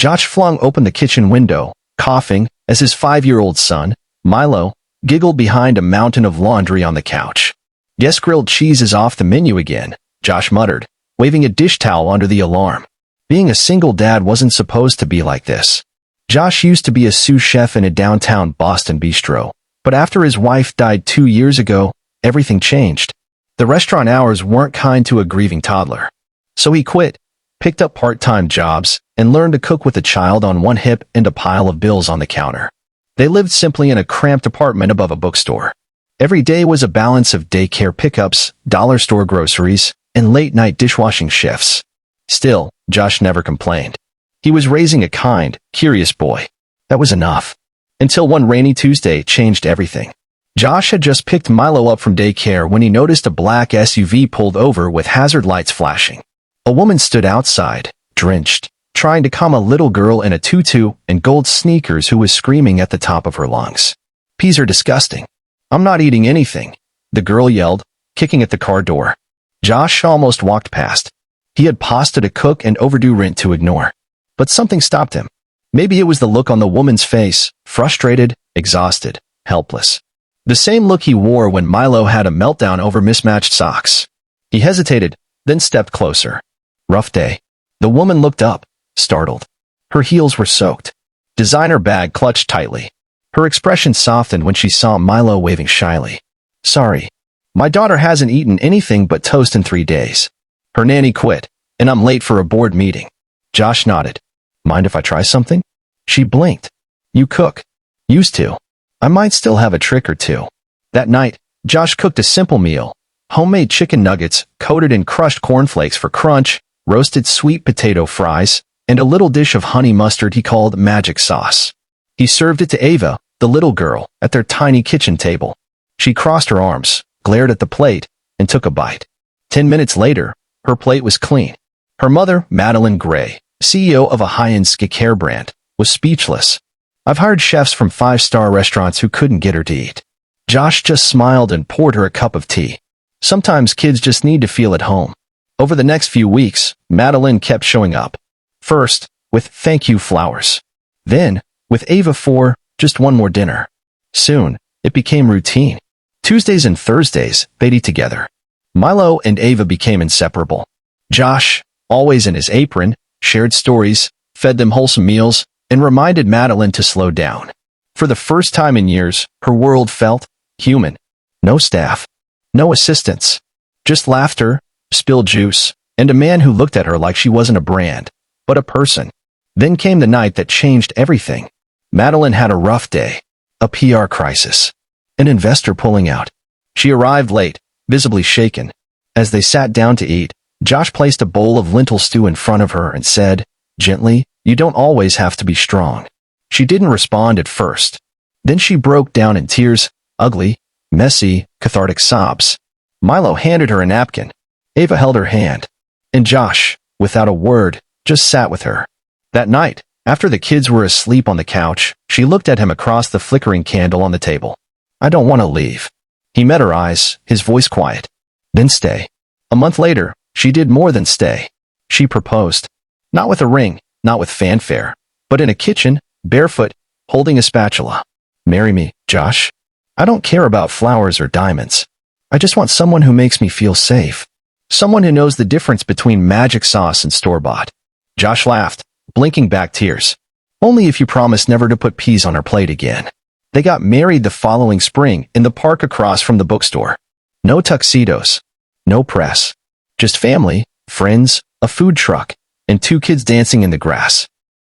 Josh flung open the kitchen window, coughing, as his 5-year-old son, Milo, giggled behind a mountain of laundry on the couch. "Guess grilled cheese is off the menu again," Josh muttered, waving a dish towel under the alarm. Being a single dad wasn't supposed to be like this. Josh used to be a sous chef in a downtown Boston bistro, but after his wife died 2 years ago, everything changed. The restaurant hours weren't kind to a grieving toddler. So he quit, picked up part-time jobs, and learned to cook with a child on one hip and a pile of bills on the counter. They lived simply in a cramped apartment above a bookstore. Every day was a balance of daycare pickups, dollar store groceries, and late-night dishwashing shifts. Still, Josh never complained. He was raising a kind, curious boy. That was enough. Until one rainy Tuesday changed everything. Josh had just picked Milo up from daycare when he noticed a black SUV pulled over with hazard lights flashing. A woman stood outside, drenched, trying to calm a little girl in a tutu and gold sneakers who was screaming at the top of her lungs. "Peas are disgusting. I'm not eating anything," the girl yelled, kicking at the car door. Josh almost walked past. He had pasta to cook and overdue rent to ignore. But something stopped him. Maybe it was the look on the woman's face, frustrated, exhausted, helpless. The same look he wore when Milo had a meltdown over mismatched socks. He hesitated, then stepped closer. "Rough day." The woman looked up, startled. Her heels were soaked. Designer bag clutched tightly. Her expression softened when she saw Milo waving shyly. "Sorry. My daughter hasn't eaten anything but toast in 3 days. Her nanny quit, and I'm late for a board meeting." Josh nodded. "Mind if I try something?" She blinked. "You cook." "Used to. I might still have a trick or two." That night, Josh cooked a simple meal. Homemade chicken nuggets coated in crushed cornflakes for crunch, roasted sweet potato fries, and a little dish of honey mustard he called magic sauce. He served it to Ava, the little girl, at their tiny kitchen table. She crossed her arms, glared at the plate, and took a bite. 10 minutes later, her plate was clean. Her mother, Madeline Gray, CEO of a high-end skincare brand, was speechless. "I've hired chefs from 5-star restaurants who couldn't get her to eat." Josh just smiled and poured her a cup of tea. Sometimes kids just need to feel at home. Over the next few weeks, Madeline kept showing up. First, with thank you flowers. Then, with Ava for just one more dinner. Soon, it became routine. Tuesdays and Thursdays, they'd eat together. Milo and Ava became inseparable. Josh, always in his apron, shared stories, fed them wholesome meals, and reminded Madeline to slow down. For the first time in years, her world felt human. No staff. No assistants. Just laughter, spilled juice, and a man who looked at her like she wasn't a brand, but a person. Then came the night that changed everything. Madeline had a rough day. A PR crisis. An investor pulling out. She arrived late, visibly shaken. As they sat down to eat, Josh placed a bowl of lentil stew in front of her and said, gently, "You don't always have to be strong." She didn't respond at first. Then she broke down in tears, ugly, messy, cathartic sobs. Milo handed her a napkin. Ava held her hand. And Josh, without a word, just sat with her. That night, after the kids were asleep on the couch, she looked at him across the flickering candle on the table. "I don't want to leave." He met her eyes, his voice quiet. "Then stay." A month later, she did more than stay. She proposed. Not with a ring, not with fanfare, but in a kitchen, barefoot, holding a spatula. "Marry me, Josh. I don't care about flowers or diamonds. I just want someone who makes me feel safe. Someone who knows the difference between magic sauce and store-bought." Josh laughed, blinking back tears. "Only if you promise never to put peas on our plate again." They got married the following spring in the park across from the bookstore. No tuxedos. No press. Just family, friends, a food truck, and 2 kids dancing in the grass.